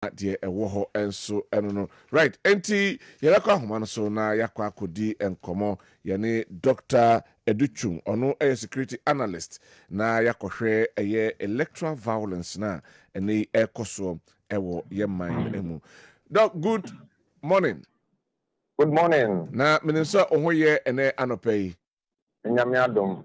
deɛ ɛwɔ hɔ nso ɛno no right enti yɛbɛkɔ ahoma no so na yɛakɔ akɔdi nkɔmmɔ yɛne Dr. Educhum ɔno ɛyɛ security analyst na yɛakɔhwɛ ɛyɛ electoral violence na ɛne ɛkɔ soɔ ɛwɔ yɛ man mu. Doc, good morning. Good morning. Na menim sɛ ɔho yɛ ɛnɛ anɔpa yi. Nyamiadom.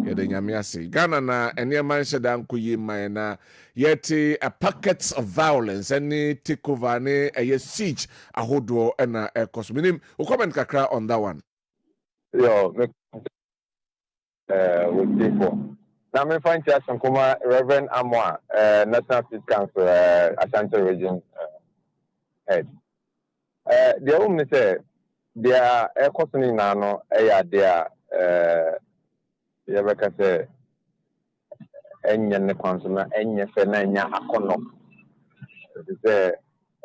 Yɛde nyame ase. Ghana na ɛnneɛma nhyɛ da nkɔ yie man na yɛte a packets of violence any takeover ne ɛyɛ siege ahodoɔ ɛna ɛkɔ so. Menim o comment kakra on that one. Yo, with people. Now me find some kuma Reverend Amwa, National Peace Council, Ashanti Region head. The only say they are a costing nano, they are Yabaka say Enya consumer, Enya Fenanya Akono. Say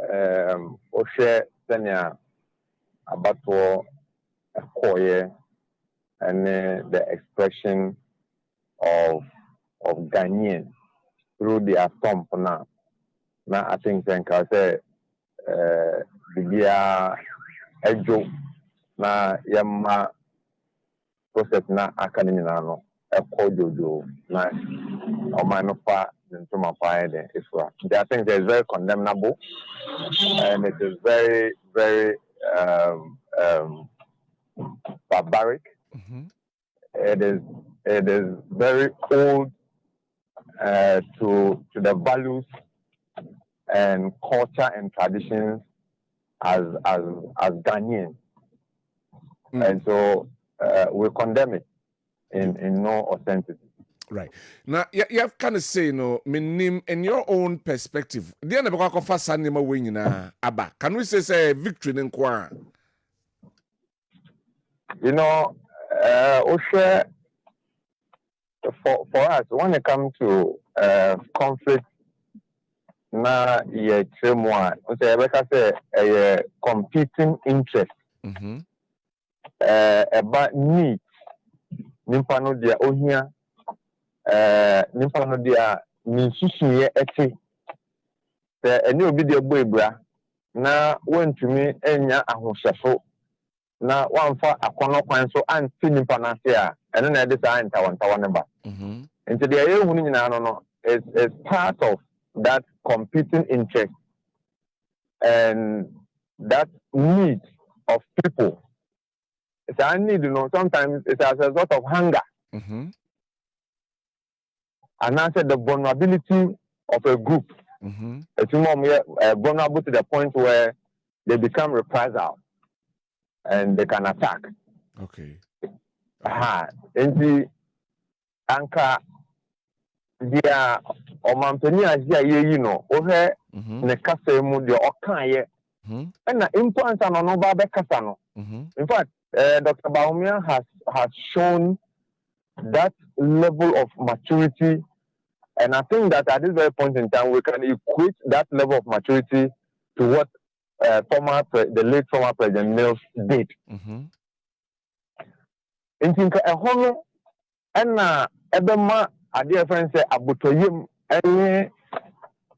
Oshe Senya Abato Koye and the expression of Ghanaian through their thumb now. Now I think I say Bibia Ejo na Yama process na academy no Jojo na Omanofa Nintuma Fire is what I think is very condemnable and it is very, very barbaric. Mm-hmm. It is very old to the values and culture and traditions as Ghanaian, and so we condemn it in no authenticity. Right now, you have kind of say no, meaning in your own perspective. The end of the first animal winning Abba. Can we say victory in Kwa? You know, Osha, for us, when it comes to conflict, na ye tremwa, say a competing interest. Mm-hmm. About need, nimpano dia ohia, nimpano dia nishishi eti. Eni obi dia boybra na wentumi enya ahohyefo. Na wamfa akono kwan so anti nipa na se a eno na ede sa antawantawa ne ba nti de ye hu ni nyina no is part of that competing interest and that need of people. It's a need, you know, sometimes it's as a result of hunger. And I said the vulnerability of a group. It's more vulnerable to the point where they become reprisal and they can attack. Okay. And the anchor, dia omampeni asia ye you know over ne kasa mu de okan ye na importance no ba be kasa no. In fact, Dr. Bawumia has shown that level of maturity, and I think that at this very point in time we can equate that level of maturity to what the late former President Mills did. In think a hono and ebema adeɛ friend say abotoyem ɛne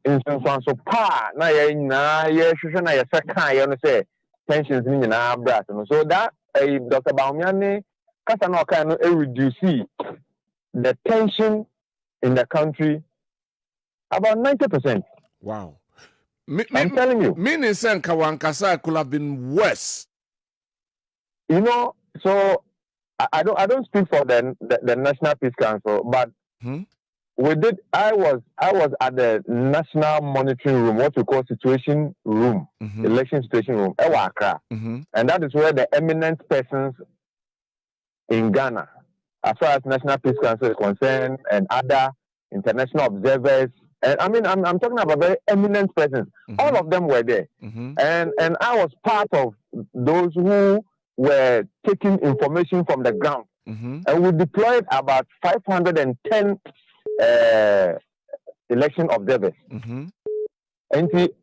nsunsuanso pa na yɛ nyinaa yɛhwehwɛ na yɛsɛ kan yɛ no sɛ tensions ni nyinaa brat no so that Dr. Bawumia ne kasa na ɔkan no reduce the tension in the country about 90%. Wow. I'm telling you. Meaning Kawankasa could have been worse. You know, so I don't speak for the National Peace Council, but we did. I was at the National Monitoring Room, what we call Situation Room, Election Situation Room, Accra, and that is where the eminent persons in Ghana, as far as National Peace Council is concerned, and other international observers, and I mean I'm talking about very eminent persons. All of them were there, and I was part of those who were taking information from the ground, and we deployed about 510 election observers. And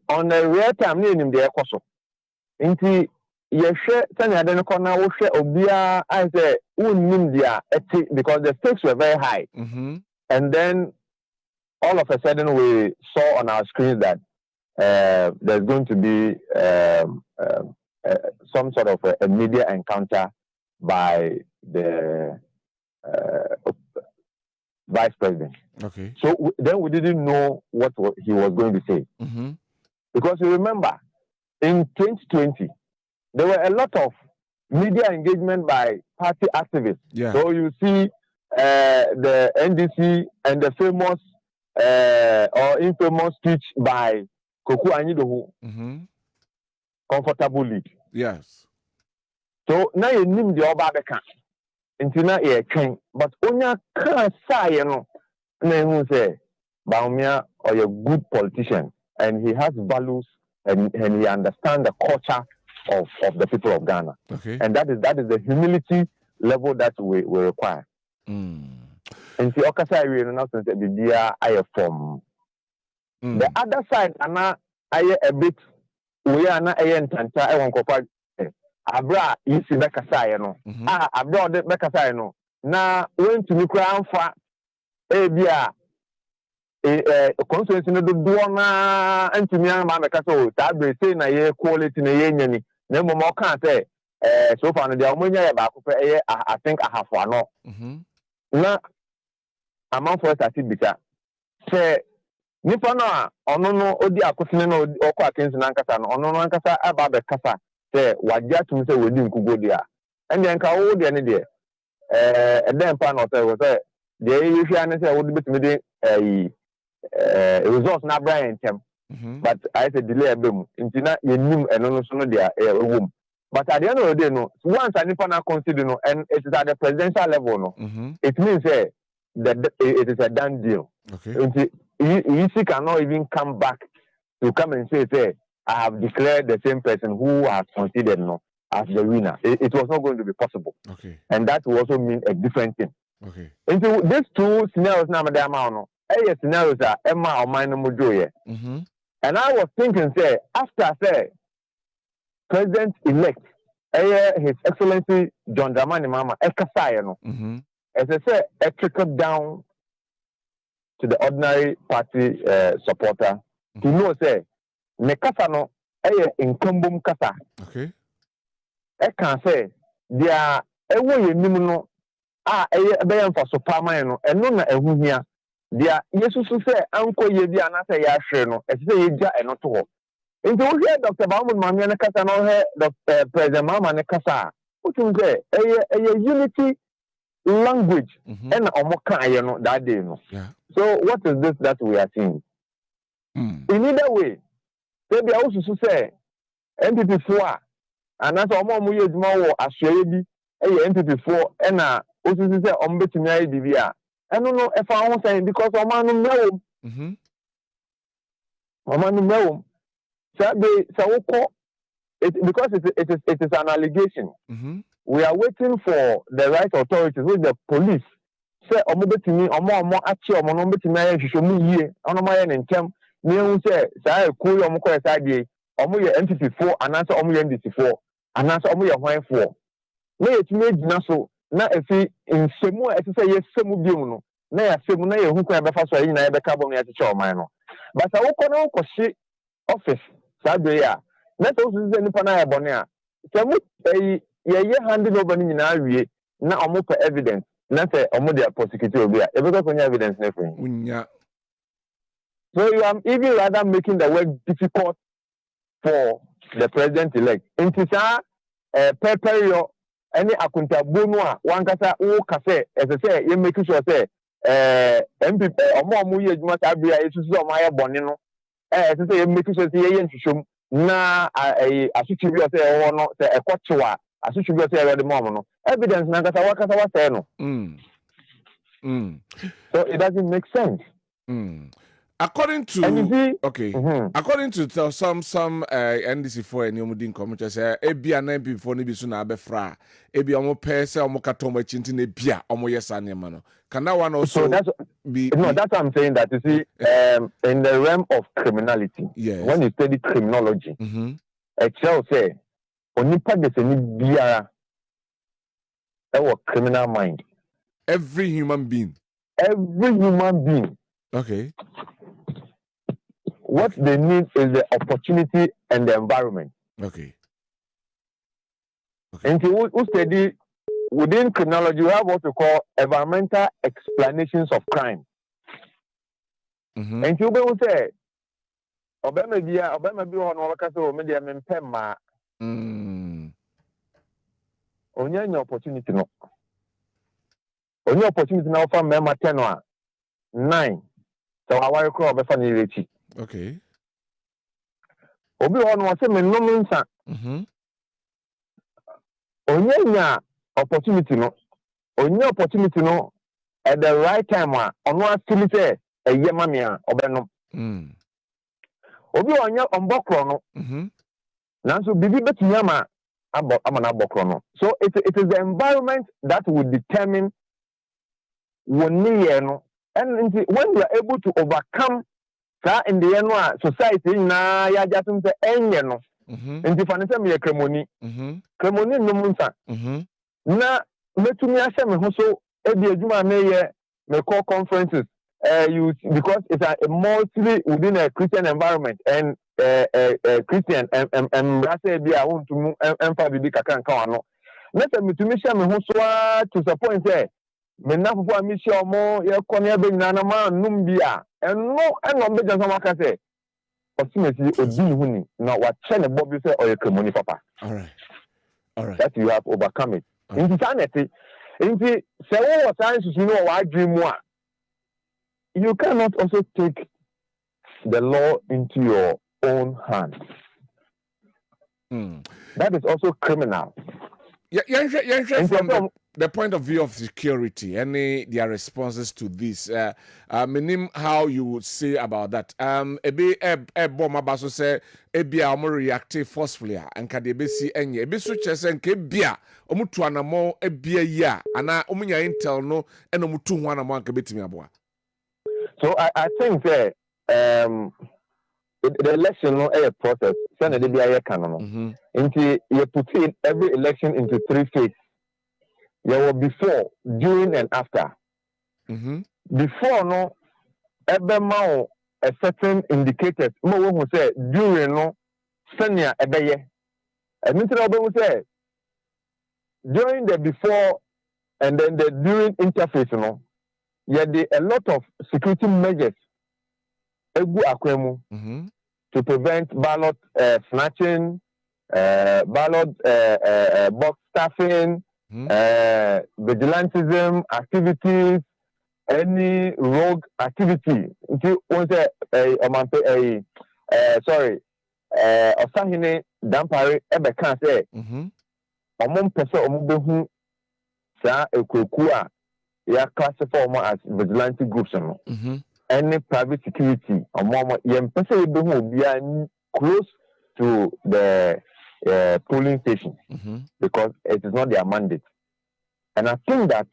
on a real time, in the Koso. And you share Tanya corner, we share Obia, I say, because the stakes were very high. And then all of a sudden, we saw on our screen that there's going to be some sort of a media encounter by the vice president. Okay. So then we didn't know what he was going to say. Because you remember, in 2020, there were a lot of media engagement by party activists. Yeah. So you see the NDC and the famous or infamous speech by Koku Anyidohu, Comfortable League. Yes. So now you name the Obabeka. Until now, but onya can't say, you know, who say, Bawumia or a good politician, and he has values and he understands the culture of the people of Ghana. Okay. And that is the humility level that we require. And the Okasa area now since the idea I from the other side, and I a bit we are not a tanta I won't cooperate. Abra isi bekasa ye no abra ode bekasa ye no na wentumi kura amfa bia constituency no do na antumi ama bekasa o ta bre say na ye quality na ye nyani na mo mo kan say so far no dia omonya ye ba ko pe I think ahafo ano na amanfo start bisa say nipa no ono no odi akosene no okọ akensi na nkasa no ono no nkasa aba bekasa say wagya tum say wodi nkugo dia and then ka wo dia ne dia then pa no say de you hia ne say wodi betimi de results na Brian tem but I say delay abem ntina yenim eno no so no dia ewom but at the end of the day no once anipa na consider no and it is at the presidential level no it means say it is a done deal. Okay. He cannot even come back to come and say I have declared the same person who has considered no as the winner. It was not going to be possible. Okay. And that will also mean a different thing. Okay. Into these two scenarios now, madam, scenarios are Emma or mine Mujoye. And I was thinking, say, after President elect, His Excellency John Dramani Mama, Ekasayano, as I say, it trickled down to the ordinary party supporter to know, say, Nekasano, incumbum kasa. Okay. I can say, there are a way you know, for superman, and no, a wunia. There, yes, to say, Uncle Yebi and I say, Yashino, as they and not to. Into here, Dr. Bawumia Mamma Nekasa, Dr. President Mama Nekasa, what you say, a unity language and omoka that day no. Yeah. So what is this that we are seeing? In either way, they also say NPP 4 and that's omo ye djuma wo asue bi NPP 4 and na also say ombetimi ayi bibia eno no e fa ho say because omanu mewom omanu mewom because it is an allegation. We are waiting for the right authorities, with the police. Say, omobetimi, omo achi, omo no betimi aye hwehwemu yie, ono ma ye ntem. Me hu say, say cool omo ko side dey, omo ye NPP4 anasa omo ye NDC4, anasa omo ye hwan4. Na ye timi agina so, na efi nsemu a ese say ye semu biom no, na ya semu na ye hu ko be fa so yi na ye be ka bom ya che oman no. But awoko na ko shi office sabe ya na so so nipa na ya bone a semu ye handing over ni na awie na omo per evidence na say omo dey prosecute obi a e be ko nya evidence na for Unya. So you are even rather making the work difficult for the president elect. Intisa peperio any accountable no a wan kasa wo kase as say you make sure say MPP omo ye adwuma ta bia esusu omo aye bone no as say you make sure say ye nhwehwem na asuchi bi o say wo no say ekwochewa asuchi bi o say ready mom no evidence na kasa wa say no so it doesn't make sense. According to according to some NDC4 and Yomudin commentary say ebia na before ni bisu na abefra ebia omo pese omo katom achinti na bia omo yesa nema no. Can that one also that's what I'm saying, that you see in the realm of criminality, yes, when you study criminology, it shall say onipa deseni biara our criminal mind. Every human being. Okay. What they need is the opportunity and the environment. Okay. And to study within criminology, we have what we call environmental explanations of crime. And you will say, Obama be on Wakaso media Mempema. Only opportunity no. Only opportunity now from Mema 10 or 9. So I will call Befani Richi. Okay. Obi on was a no means. Only opportunity no. Only opportunity no at the right time. On what still say a Yemania Obeno. Obi on your Bokrono. Nanso bibi betiyama amana Bokrono. So it is the environment that will determine when you and when you are able to overcome that in the end society na ya jatum se enye no. Nti fanese me kremoni. Kremoni no munsa. Na metumi ahye me ho so ebi adwuma me call conferences because it's a mostly within a Christian environment and Christian and rasa bi a want to emfa bibi kakra nka wano. Na se metumi hye me ho so to support say me na fufu a me hye omo ye kono ebe nyina na ma num bia eno be janso maka say opportunity odi huni na wa che ne bobi say oye kremoni papa. All right. That you have overcome it. In sanity, say what science you know what dream one. You cannot also take the law into your own hands. That is also criminal. From the point of view of security, their responses to this, meaning how you would say about that. A bomb abaso say ebia omo reactive forcefully and can they be see enye ebi so chese nke bia omo tu anamo ebia ya ana omo nya intel no and omo tu ho anamo anka betimi aboa. So I think that the election no a process. Send the BIA canon. Into you put in every election into 3 phases. There were before, during, and after. Before no, every mao a certain indicators. Mo who say during no, senior ebeye. And Mr. Obe say during the before and then the during interface no, a lot of security measures. Egu akwemu to prevent ballot snatching, ballot box stuffing, vigilantism activities, any rogue activity. Osahine Dampare ebe kan say omon pese omubehu sa ekokua ya classify as vigilante groups no. Any private security or more close to the polling station because it is not their mandate. And I think that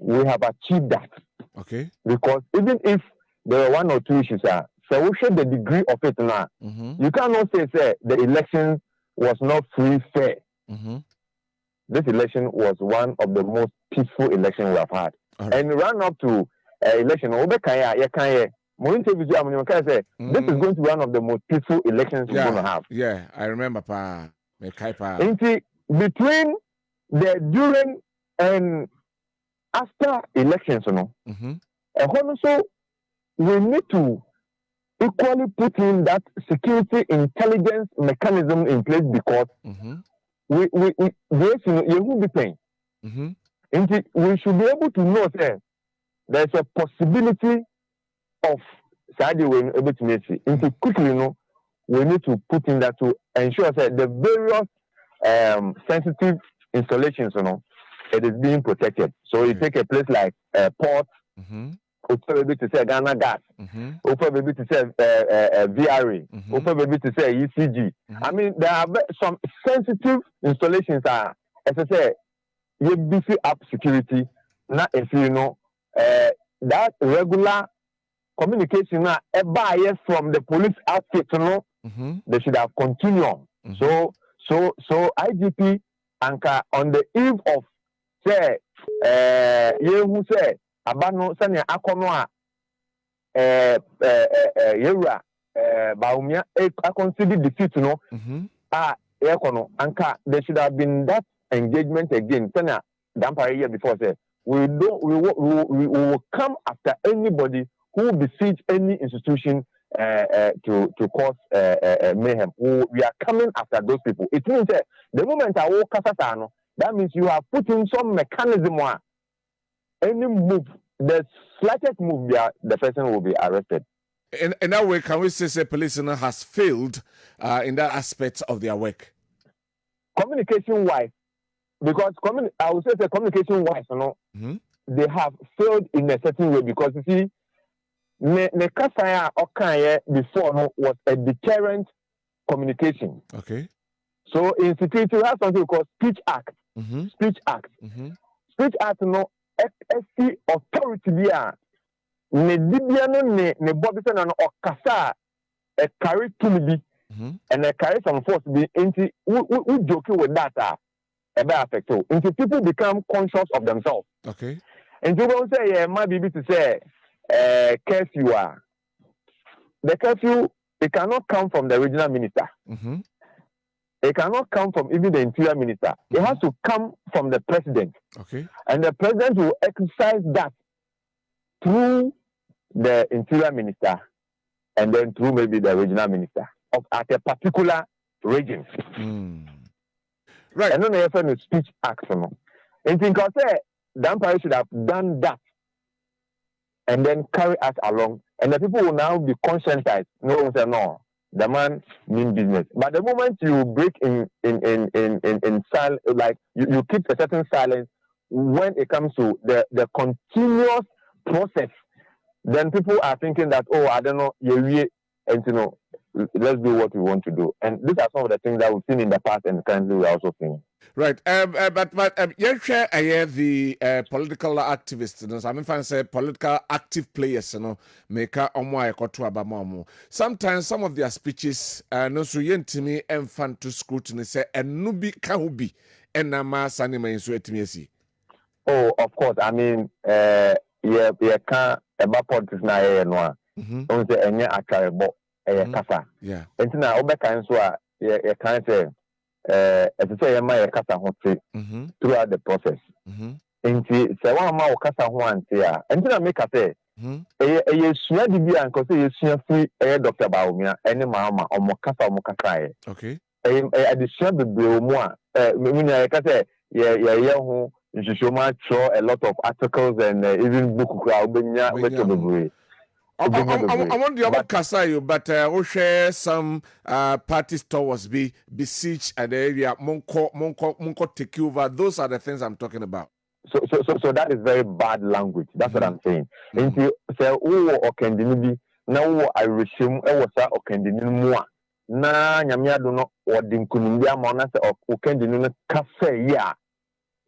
we have achieved that. Okay. Because even if there are 1 or 2 issues, so we show the degree of it now. You cannot say the election was not free, fair. This election was one of the most peaceful elections we have had. Right. And run up to election, this is going to be one of the most peaceful elections we're going to have. Yeah, I remember. Between the during and after elections, also we need to equally put in that security intelligence mechanism in place because we will be paying. We should be able to know that there's a possibility of when able to make it. Into quickly, we need to put in that to ensure that the various sensitive installations, it is being protected. So you take a place like port, maybe to say Ghana gas, maybe to say VRA, maybe to say ECG. I mean, there are some sensitive installations as I say, you beefy up security. Not if you know that regular communication from the police outfit, they should have continued. So IGP anka on the eve of say who say abano sanya akono a yewura Bawumia I consider defeat no anka there should have been that engagement again. Tena Dampare year before say we will come after anybody who besiege any institution to cause mayhem. We are coming after those people. It means that the moment I walk kasatano, that means you have put in some mechanism where any move, the slightest move, the person will be arrested. In that way, can we say police has failed in that aspect of their work? Communication-wise, because I would say communication-wise, they have failed in a certain way because you see, the Kasaya Okanye before was a deterrent communication. Okay. So in security, we have something called Speech Act. Speech Act. Speech Act, SC authority there. Ne dibiano ne bobison and okasa a carry to me and a carry some force be into we joke with that a bad effect. So into people become conscious of themselves. Okay. And you don't say my baby to say curfew the curfew it cannot come from the regional minister. It cannot come from even the interior minister. It has to come from the president. Okay. And the president will exercise that through the interior minister and then through maybe the regional minister at a particular region. Right. And then the FN speech act. And think I say Dampare should have done that and then carry us along. And the people will now be conscientized. No one say no. The man mean business. But the moment you break in silence, like you keep a certain silence when it comes to the continuous process, then people are thinking that, oh, I don't know, and let's do what we want to do. And these are some of the things that we've seen in the past and currently we're also seeing. Right. But you share the political activists, I mean, if I say political active players, make a omo. Sometimes some of their speeches, no so yentimi and fan to scrutiny say, and nubi kahubi, and nama sanima in suetimiesi. Oh, of course. I mean, can't about politics na no. Don't say any actual kasa. Yeah. And now obeka nso a can't say as I say my kasa ho throughout the process. Nti say one ma kasa ho ante a. Nti na make say sua di bia nko say sua free Dr. Bawumia ene mama omo kasa okay. Addition bebre mu a me nya ka say ye ho a lot of articles and even book. I want the other Kasayo, but we share some parties towards be besieged at the area. Monko take over. Those are the things I'm talking about. So that is very bad language. That's what I'm saying. Into say or kendinibi now I resume was or kendinimu na nyamia do no or dinkunumbia mona say or kendinu kase ya.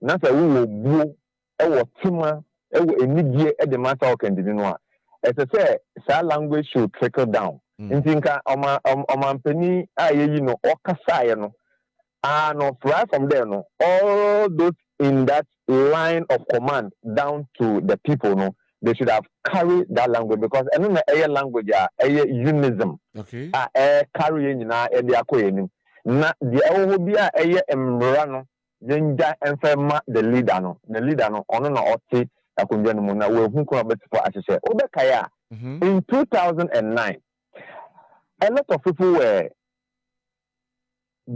Na say we will buo e tima e enidie e de matter o kendinu a as I say that language should trickle down ntinka omampani ayeyi no okasa no no right from there no all those in that line of command down to the people no they should have carried that language because any language unism okay carry nyina e de akoyenim na de ohobia emra no Jenja and the leader no ono na oti akunja no na we hu ko betifo ahyehe obekaya in 2009 a lot of people were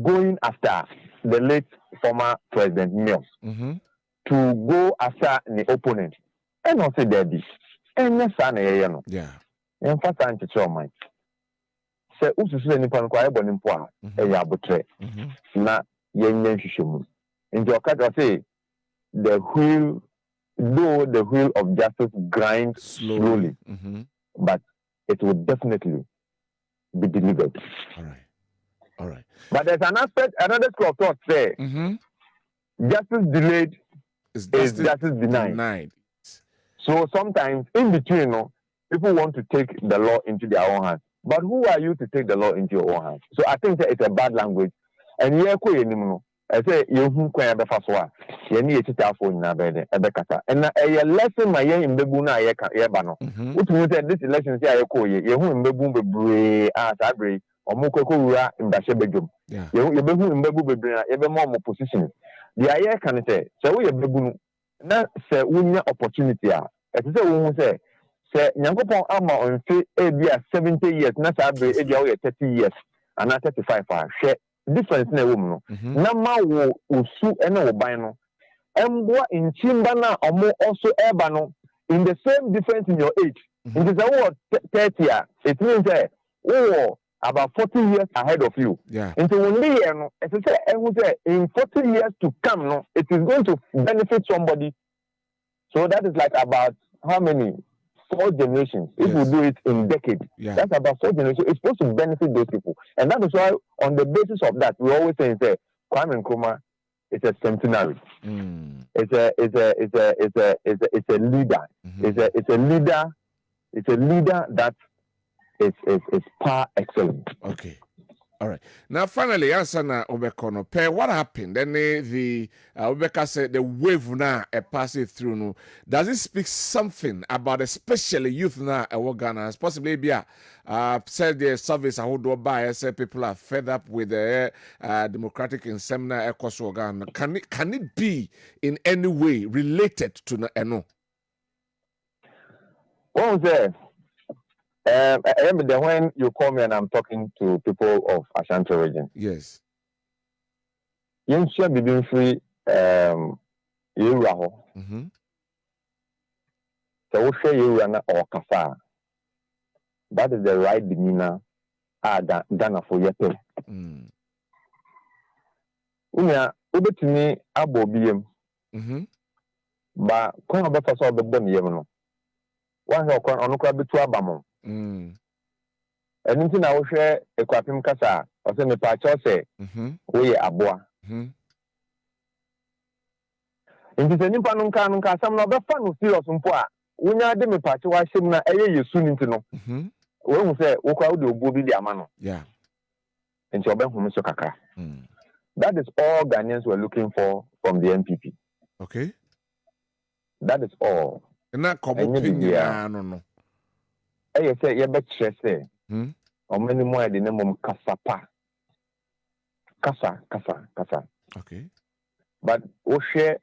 going after the late former President Mills to go after the opponent and not say that this and yes no yeah in fact anti chairman say ususu ni pan kwa ebo ni mpo a abotre na yenyen hwehwemu. In your case, say the wheel of justice grinds slowly, but it will definitely be delivered. All right. But there's an aspect, another school of thought say, justice delayed is justice denied. So sometimes in between, people want to take the law into their own hands. But who are you to take the law into your own hands? So I think that it's a bad language. And I say you who can be fast one. You need to tell for na bed ebekata. And a lesson my year in bebu na ye bano. Which means that this election say I call you who in bebu be as abre or mukokura in bashe bedroom. Yeah. You bebu in bebu be ebe more position. The aye can say so we bebu na say we opportunity ah. It is a say say nyankopon ama on fe ebia 70 years na sa abre ebia we 30 years and 35 share difference na woman no na ma wo osu ene wo ban no embo nchimba na omo also eba no in the same difference in your age it is a 30 it means that about 40 years ahead of you into when we no it say in 40 years to come no it is going to benefit somebody, so that is like about how many 4 generations. If we do it in decades, that's about 4 generations. It's supposed to benefit those people, and that is why, on the basis of that, we always say, Kwame Nkrumah is a centenary. It's a leader. It's a leader that is par excellence. Okay. All right. Now, finally, answer na Obekono. Pay what happened? Then the Obeka said the wave now passing through. No, does it speak something about especially youth now? Ghana, possibly be said the service I would do by. Say people are fed up with the democratic and seminar across Ghana. Can it be in any way related to no? What was there? When you call me and I'm talking to people of Ashanti region. Yes. You should be doing free you so we share you or kasa. That is the right demeanor Ghana for your pay. Unya ubetini abo biem. Ba kwa befa so be bem yem no. One ho kwa onukwa betu abamo. Anything I will share a quapim cassa, or send a patch or say, we are boa. In this Nippon Canunca, some of the fun will see us on poor. We are them a patch, why shouldn't I you soon into no? When we say, walk out the booby diamano. Yeah. And your Benham Sokaka. That is all Ghanaians were looking for from the MPP. Okay. That is all. And that come no. I say, you bet say. Or many more the name of Kasapa. Kasa. Okay. But we share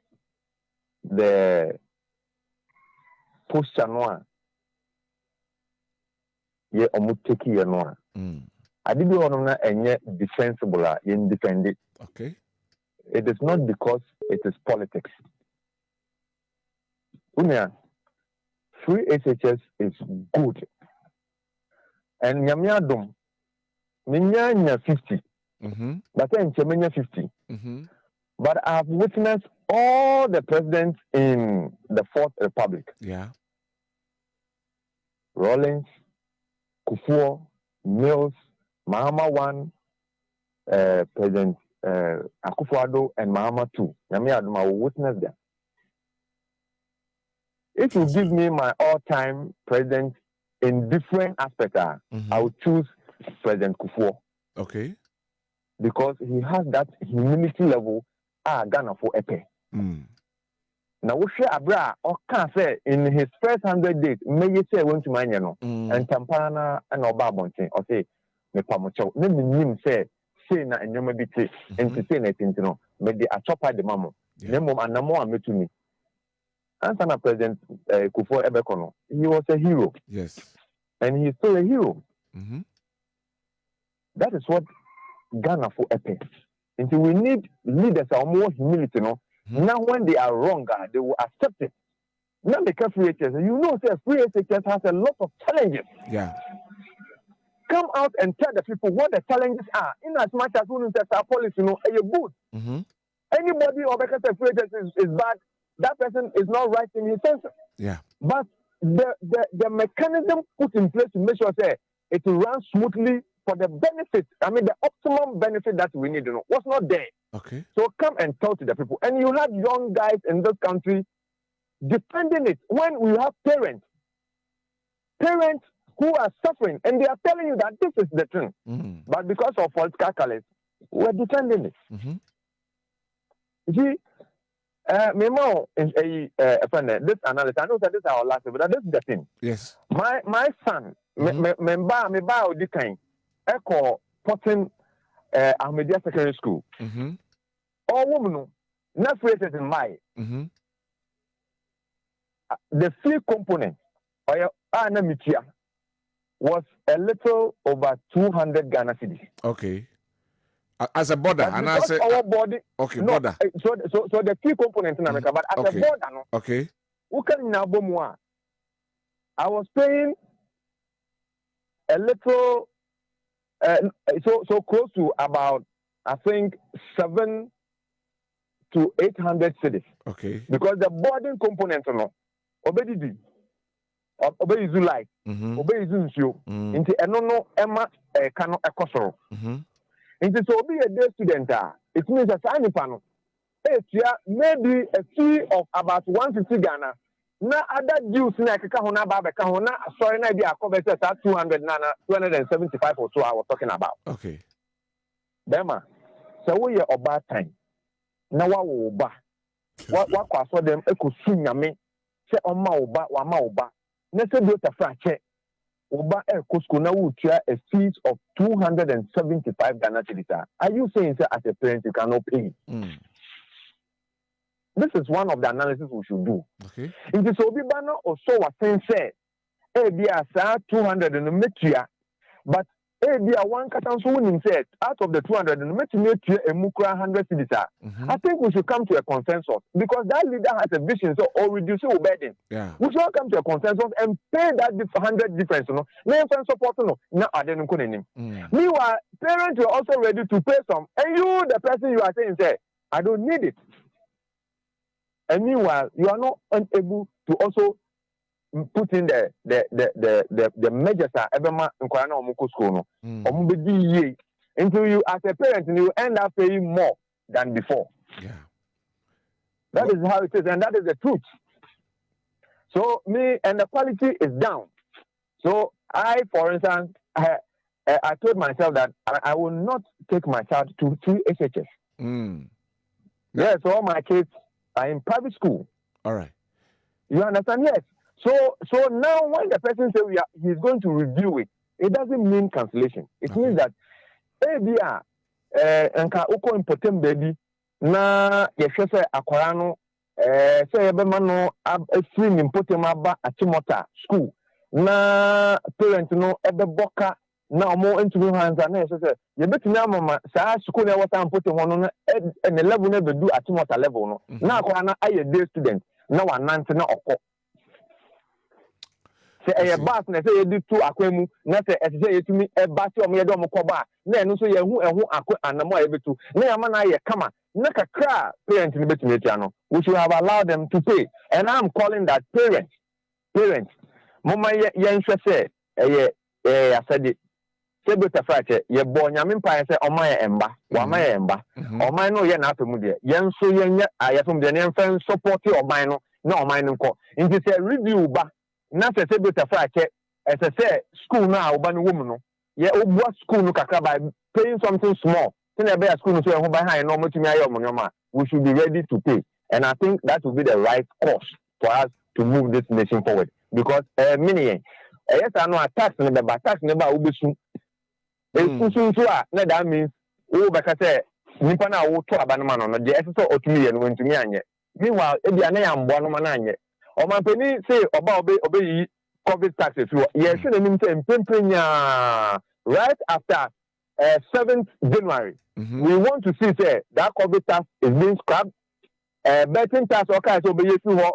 the posture noir. Ye omuteki ye noir. I did want and yet defensible in defend it. Okay. It is not because it is politics. Unia, free SHS is good. And Yamiadum, Minya 50. But then Chemenya 50. But I have witnessed all the presidents in the Fourth Republic. Yeah. Rawlings, Kufuor, Mills, Mahama 1, President Akufo-Addo, and Mahama 2. Yamiadum, I will witness them. If you give me my all-time president in different aspects, I would choose President Kufuor. Okay. Because he has that humility level Ghana for Epe. Now we share abra or can say in his first 100 days, may you say went to Manyano and Tampana and Obabonte or say me pamocho. Let me say na and you may be entertain it into no, may the achopa the mamo. Nemo and Namo and to me. Answer President Kufuor Ebekono, he was a hero. Yes. And he's still a hero. That is what Ghana for Epe. Until we need leaders are more humility, no. Now when they are wrong, they will accept it. Not because free HSS. You know, free HSS has a lot of challenges. Yeah. Come out and tell the people what the challenges are. In as much as we say our policy, you know, you're good. Anybody or because free HSS is bad, that person is not right in his sense. Yeah. But the mechanism put in place to make sure that it will run smoothly for the benefit, the optimum benefit that we need, was not there. Okay. So come and talk to the people. And you have young guys in this country defending it when we have parents who are suffering and they are telling you that this is the thing. But because of political colors, we're defending it. See, me more this analysis. I know that this is our last, but this is the thing. Yes. My son, me ba odi kan, eko Potting Ahmedia Secondary School. All women, not phrases in my. The fee component, was a little over 200 Ghana cedis. Okay. As a border, but and I say our body. Okay, No, border. so the key component in America, but as okay. a border, no. Okay. Who can now more? I was paying a little, so close to about, I think 700 to 800 cedis. Okay. Because the boarding component, no, obedi Zulai, obey Zuncio, into no Emma cano ecosoro. Into so be a day student, it means a signing panel. Maybe a fee of about 150 Ghana. Now other dues na kahona baba kahona sorry na idea cover 200 nana 275 or so I was talking about. Okay. Bema. So we are about time. Na wa wo ba. Wa kwaso dem ekosu nyame. Se oma oba wa ma oba. Na se do ta fra che. Oba ekosko na wo tua a fees of 275 Ghana cedis. Are you saying say as a parent you cannot pay? This is one of the analysis we should do. Okay. It is Obibana or so what say, ABS 200 and metia, but ABS one catan so winning said out of the 200 and metia a mukra 100 cedis. I think we should come to a consensus because that leader has a vision so or reduce your burden. Yeah. We should come to a consensus and pay that 100 difference. No, name and support no. Now I didn't couldn't. Meanwhile, parents were also ready to pay some, and you, the person you are saying, say, I don't need it. And meanwhile, you are not unable to also put in the measures that everyone in Kwana Omuko school no. Until you, as a parent, you end up paying more than before. Yeah. That is how it is, and that is the truth. So me and the quality is down. So I, for instance, I told myself that I will not take my child to 3 SHS. Yeah, so all my kids are in private school. All right. You understand? Yes. So now when the person says he's going to review it, it doesn't mean cancellation. It means that ABR nka uko important baby na yehwese akwara no say ebema no free important aba achimota school na parent no ebeboka na omo ntumi hanza na yehwese yebetumi amama saa school na wata important ho no na level na bedu achimota level no na akwara na aye day student na wanante na okọ say a bus na say you two akwemu na say say yetumi e bus o me ye do mo koba na enu so ye hu akọ anamo a yebetu na yama na ye kama na kakra parent ni betumi etia no we should have allowed them to pay and I'm calling that parents mama ye nhwe say asade say be tafache ye bo nyame mpa say oma ye emba wa ma ye emba oma no ye na afemu de ye nso ye nya ayefum de ne mfa support oma no na oma no nko nti say review ba na say be tafache say school na oba no woman no ye obua school no kakra by paying something small then be school no so e ho by high no motumi aye omonyoma we should be ready to pay and I think that will be the right course for us to move this nation forward because many yes I know tax ne ba obesu so na that means we beka say nipa na wo to abanoma no de eso otumi ye no ntumi anye meanwhile e bia na ya mbo no ma na anye o man pani say oba obeyi covid tax if you yes na nim say mpemprenya right after 7th January we want to see say that covid tax is being scrapped betting tax okay so obeye fi ho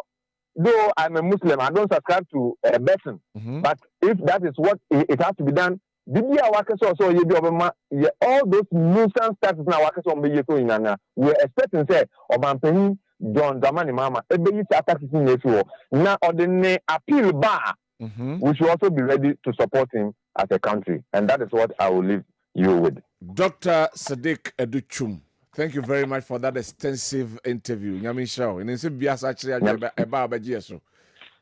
though I'm a Muslim I don't subscribe to betting but if that is what it has to be done Bibia wakaso so ye bi obema all those nuisance taxes na wakaso obeye so nyana we expecting say obampani John Dramani Mama ebeyi taxes in yesu na ordinary appeal bar we should also be ready to support him as a country and that is what I will leave you with. Dr. Sadiq Educhum, thank you very much for that extensive interview. Nyami Shao. And it's bias actually eba so.